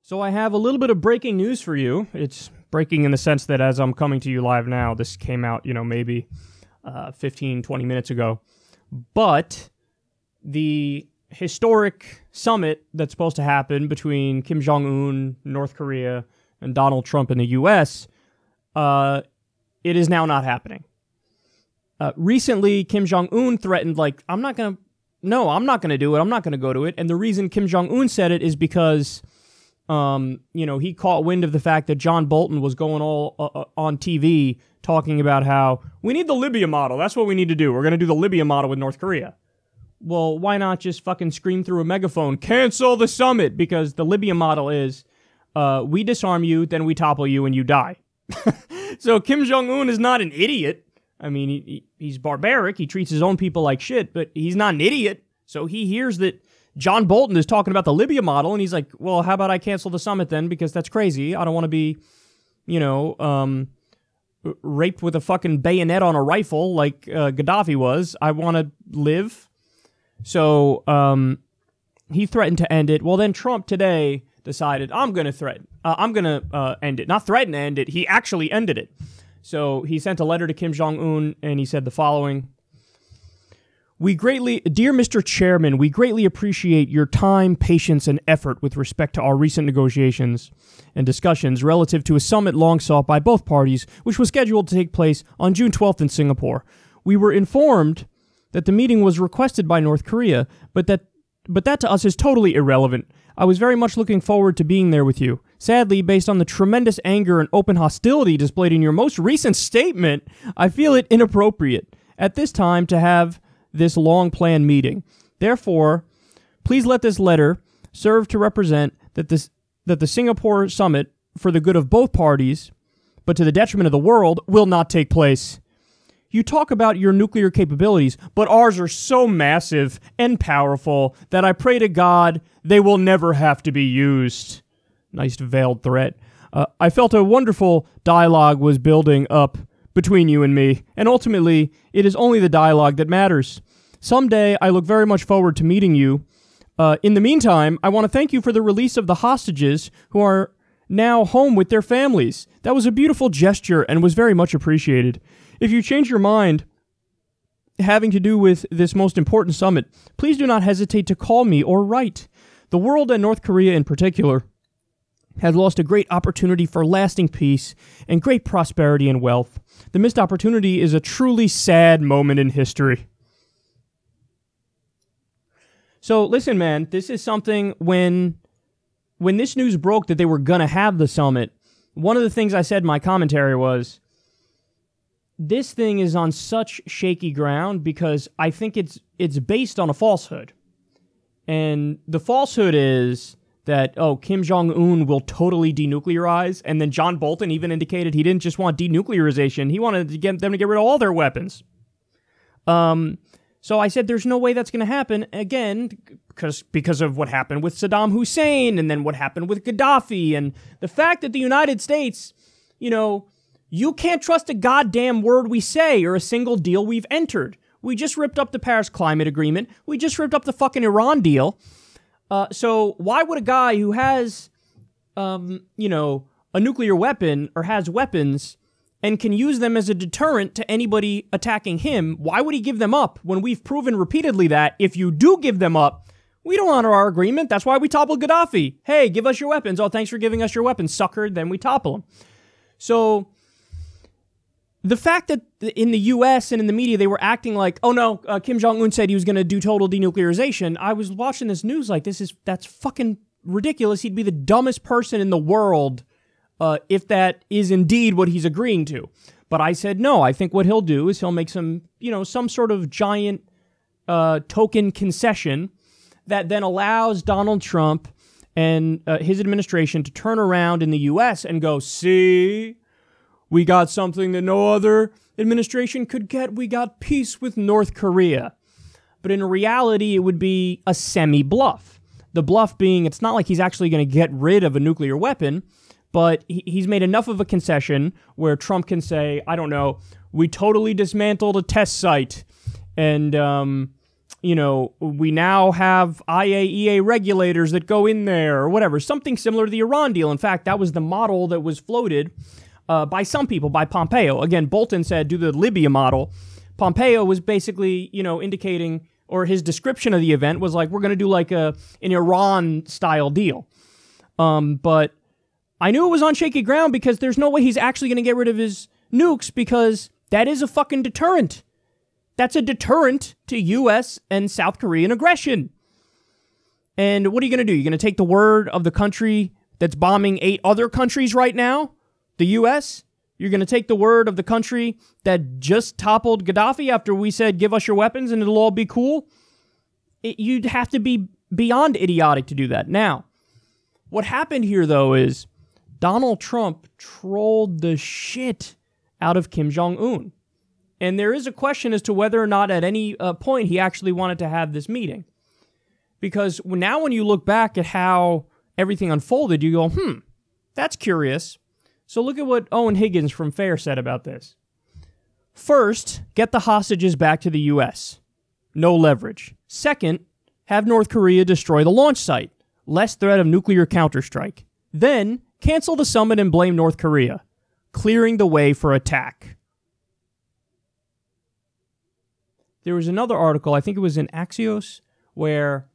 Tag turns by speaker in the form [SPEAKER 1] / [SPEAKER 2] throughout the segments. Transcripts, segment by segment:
[SPEAKER 1] So I have a little bit of breaking news for you. It's breaking in the sense that as I'm coming to you live now, this came out, maybe 15, 20 minutes ago. But the historic summit that's supposed to happen between Kim Jong-un, North Korea, and Donald Trump in the U.S., it is now not happening. Recently, Kim Jong-un threatened, I'm not going to do it. I'm not going to go to it. And the reason Kim Jong-un said it is because he caught wind of the fact that John Bolton was going all on TV talking about how we need the Libya model. That's what we need to do. We're going to do the Libya model with North Korea. Well, why not just fucking scream through a megaphone, cancel the summit? Because the Libya model is we disarm you, then we topple you, and you die. So Kim Jong-un is not an idiot. I mean, he's barbaric. He treats his own people like shit, but he's not an idiot. So he hears that John Bolton is talking about the Libya model, and he's like, well, how about I cancel the summit then, because that's crazy. I don't want to be, raped with a fucking bayonet on a rifle like Gaddafi was. I want to live. So he threatened to end it. Well, then Trump today decided, I'm going to threaten. I'm going to end it. Not threaten to end it. He actually ended it. So he sent a letter to Kim Jong-un, and he said the following. Dear Mr. Chairman, we greatly appreciate your time, patience, and effort with respect to our recent negotiations and discussions relative to a summit long sought by both parties, which was scheduled to take place on June 12th in Singapore. We were informed that the meeting was requested by North Korea, but that to us is totally irrelevant. I was very much looking forward to being there with you. Sadly, based on the tremendous anger and open hostility displayed in your most recent statement, I feel it inappropriate at this time to have this long-planned meeting. Therefore, please let this letter serve to represent that the Singapore summit, for the good of both parties, but to the detriment of the world, will not take place. You talk about your nuclear capabilities, but ours are so massive and powerful that I pray to God they will never have to be used. Nice veiled threat. I felt a wonderful dialogue was building up between you and me, and ultimately, it is only the dialogue that matters. Someday, I look very much forward to meeting you. In the meantime, I want to thank you for the release of the hostages who are now home with their families. That was a beautiful gesture and was very much appreciated. If you change your mind having to do with this most important summit, please do not hesitate to call me or write. The world, and North Korea in particular, has lost a great opportunity for lasting peace and great prosperity and wealth. The missed opportunity is a truly sad moment in history. So listen, man, this is something when this news broke that they were going to have the summit, one of the things I said in my commentary was, this thing is on such shaky ground because I think it's based on a falsehood. And the falsehood is that, Kim Jong-un will totally denuclearize, and then John Bolton even indicated he didn't just want denuclearization, he wanted to get them to get rid of all their weapons. So I said there's no way that's going to happen, again, because of what happened with Saddam Hussein, and then what happened with Gaddafi, and the fact that the United States, you can't trust a goddamn word we say or a single deal we've entered. We just ripped up the Paris Climate Agreement. We just ripped up the fucking Iran deal. So why would a guy who has, a nuclear weapon or has weapons and can use them as a deterrent to anybody attacking him, why would he give them up when we've proven repeatedly that if you do give them up, we don't honor our agreement. That's why we toppled Gaddafi. Hey, give us your weapons. Oh, thanks for giving us your weapons, sucker. Then we topple him. So the fact that in the U.S. and in the media they were acting like, Kim Jong-un said he was going to do total denuclearization. I was watching this news like, that's fucking ridiculous. He'd be the dumbest person in the world if that is indeed what he's agreeing to. But I said, no, I think what he'll do is he'll make some sort of giant token concession that then allows Donald Trump and his administration to turn around in the U.S. and go, see, we got something that no other administration could get. We got peace with North Korea. But in reality, it would be a semi-bluff. The bluff being, it's not like he's actually going to get rid of a nuclear weapon, but he's made enough of a concession where Trump can say, I don't know, we totally dismantled a test site, and we now have IAEA regulators that go in there or whatever. Something similar to the Iran deal. In fact, that was the model that was floated by some people, by Pompeo. Again, Bolton said, do the Libya model. Pompeo was basically, indicating, or his description of the event was like, we're going to do like an Iran-style deal. But I knew it was on shaky ground because there's no way he's actually going to get rid of his nukes because that is a fucking deterrent. That's a deterrent to U.S. and South Korean aggression. And what are you going to do? You're going to take the word of the country that's bombing 8 other countries right now? The U.S.? You're going to take the word of the country that just toppled Gaddafi after we said, give us your weapons and it'll all be cool? You'd have to be beyond idiotic to do that. Now, what happened here, though, is Donald Trump trolled the shit out of Kim Jong-un. And there is a question as to whether or not at any point he actually wanted to have this meeting. Because now when you look back at how everything unfolded, you go, that's curious. So look at what Owen Higgins from FAIR said about this. First, get the hostages back to the U.S. No leverage. Second, have North Korea destroy the launch site. Less threat of nuclear counterstrike. Then, cancel the summit and blame North Korea. Clearing the way for attack. There was another article, I think it was in Axios, where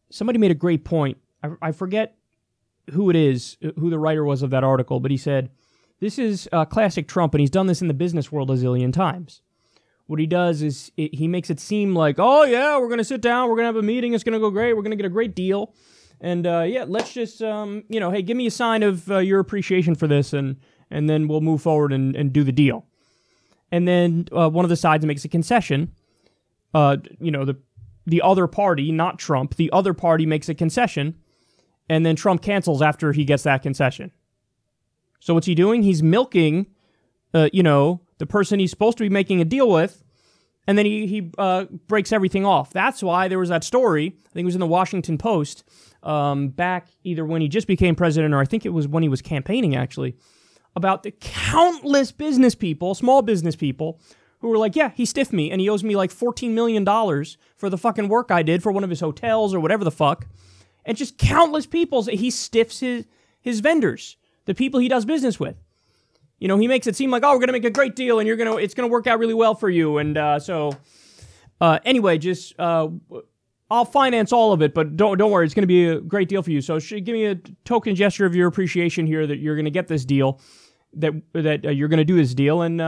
[SPEAKER 1] somebody made a great point. I forget who it is, who the writer was of that article, but he said, this is classic Trump, and he's done this in the business world a zillion times. What he does is he makes it seem like, oh yeah, we're going to sit down, we're going to have a meeting, it's going to go great, we're going to get a great deal. And let's just, hey, give me a sign of your appreciation for this, and then we'll move forward and do the deal. And then one of the sides makes a concession. The other party, not Trump, the other party makes a concession, and then Trump cancels after he gets that concession. So what's he doing? He's milking, the person he's supposed to be making a deal with, and then he breaks everything off. That's why there was that story, I think it was in the Washington Post, back either when he just became president or I think it was when he was campaigning, actually, about the countless business people, small business people, who were like, yeah, he stiffed me, and he owes me like $14 million for the fucking work I did for one of his hotels or whatever the fuck. And just countless people, he stiffs his vendors, the people he does business with. He makes it seem like, oh, we're going to make a great deal, and it's going to work out really well for you. And anyway, just I'll finance all of it, but don't worry, it's going to be a great deal for you. So give me a token gesture of your appreciation here that you're going to get this deal, that you're going to do this deal, and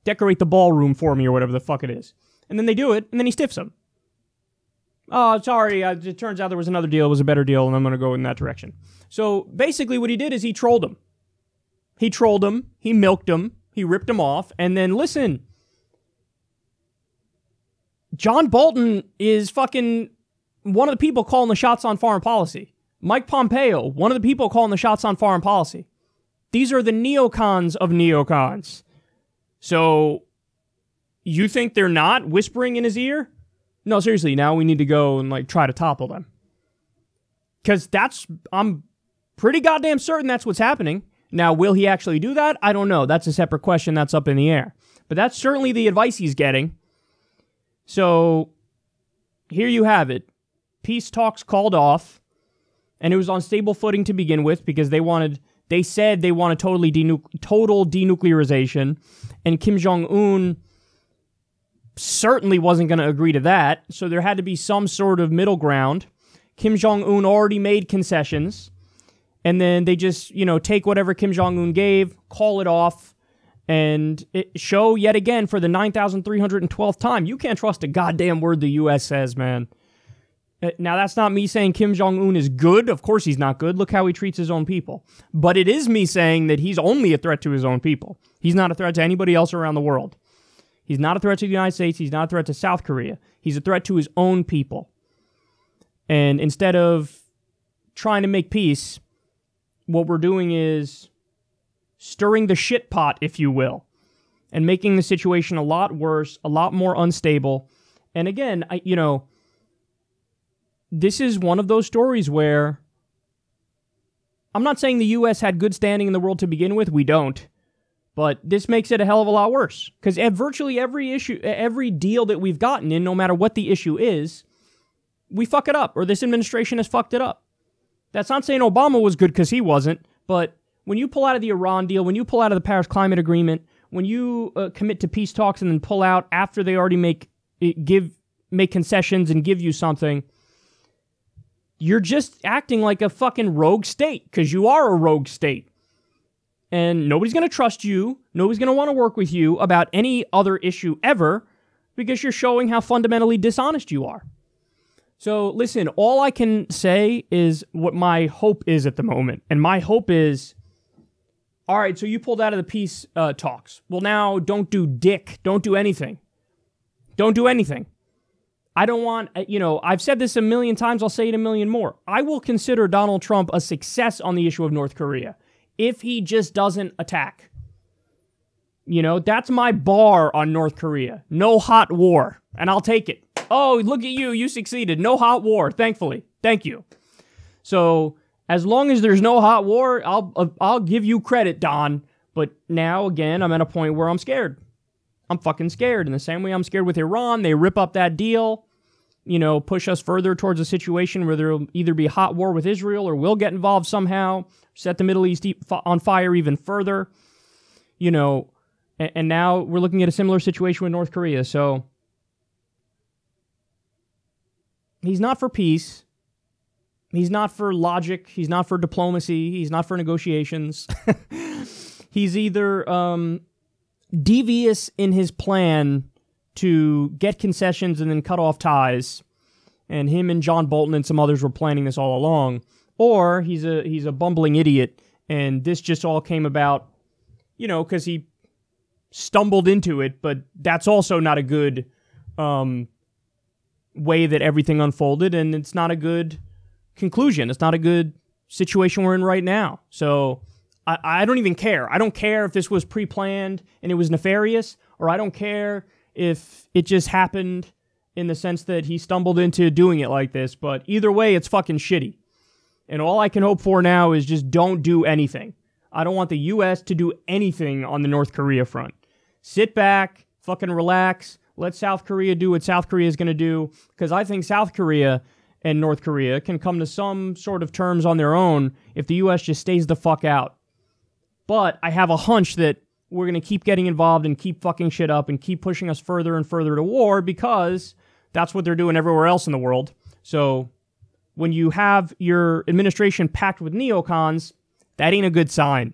[SPEAKER 1] decorate the ballroom for me or whatever the fuck it is. And then they do it, and then he stiffs them. Oh, sorry, it turns out there was another deal, it was a better deal, and I'm going to go in that direction. So basically what he did is he trolled him. He trolled him, he milked him, he ripped him off, and then listen, John Bolton is fucking one of the people calling the shots on foreign policy. Mike Pompeo, one of the people calling the shots on foreign policy. These are the neocons of neocons. So, you think they're not whispering in his ear? No, seriously, now we need to go and try to topple them. Because I'm pretty goddamn certain that's what's happening. Now, will he actually do that? I don't know. That's a separate question that's up in the air. But that's certainly the advice he's getting. So, here you have it. Peace talks called off. And it was on stable footing to begin with because they said they wanted total denuclearization. And Kim Jong-un certainly wasn't going to agree to that. So there had to be some sort of middle ground. Kim Jong-un already made concessions. And then they just, take whatever Kim Jong-un gave, call it off, and show yet again for the 9,312th time. You can't trust a goddamn word the U.S. says, man. Now, that's not me saying Kim Jong-un is good. Of course he's not good. Look how he treats his own people. But it is me saying that he's only a threat to his own people. He's not a threat to anybody else around the world. He's not a threat to the United States. He's not a threat to South Korea. He's a threat to his own people. And instead of trying to make peace, what we're doing is stirring the shit pot, if you will, and making the situation a lot worse, a lot more unstable. And again, this is one of those stories where I'm not saying the U.S. had good standing in the world to begin with. We don't. But this makes it a hell of a lot worse. Because at virtually every deal that we've gotten in, no matter what the issue is, we fuck it up, or this administration has fucked it up. That's not saying Obama was good because he wasn't, but when you pull out of the Iran deal, when you pull out of the Paris Climate Agreement, when you commit to peace talks and then pull out after they already make concessions and give you something, you're just acting like a fucking rogue state, because you are a rogue state. And nobody's going to trust you, nobody's going to want to work with you about any other issue ever, because you're showing how fundamentally dishonest you are. So listen, all I can say is what my hope is at the moment. And my hope is, all right, so you pulled out of the peace talks. Well, now don't do anything. Don't do anything. I don't want, I've said this a million times, I'll say it a million more. I will consider Donald Trump a success on the issue of North Korea if he just doesn't attack. That's my bar on North Korea. No hot war. And I'll take it. Oh, look at you. You succeeded. No hot war, thankfully. Thank you. So as long as there's no hot war, I'll give you credit, Don. But now, again, I'm at a point where I'm scared. I'm fucking scared. In the same way I'm scared with Iran. They rip up that deal, push us further towards a situation where there will either be a hot war with Israel or we'll get involved somehow, set the Middle East on fire even further, and now we're looking at a similar situation with North Korea. So he's not for peace. He's not for logic. He's not for diplomacy. He's not for negotiations. He's either devious in his plan to get concessions and then cut off ties, and him and John Bolton and some others were planning this all along, or he's a bumbling idiot, and this just all came about, because he stumbled into it, but that's also not a good way that everything unfolded, and it's not a good conclusion. It's not a good situation we're in right now. So I don't even care. I don't care if this was pre-planned and it was nefarious, or I don't care if it just happened in the sense that he stumbled into doing it like this, but either way, it's fucking shitty. And all I can hope for now is just don't do anything. I don't want the U.S. to do anything on the North Korea front. Sit back, fucking relax, let South Korea do what South Korea is going to do, because I think South Korea and North Korea can come to some sort of terms on their own if the U.S. just stays the fuck out. But I have a hunch that we're going to keep getting involved and keep fucking shit up and keep pushing us further and further to war, because that's what they're doing everywhere else in the world. So when you have your administration packed with neocons, that ain't a good sign.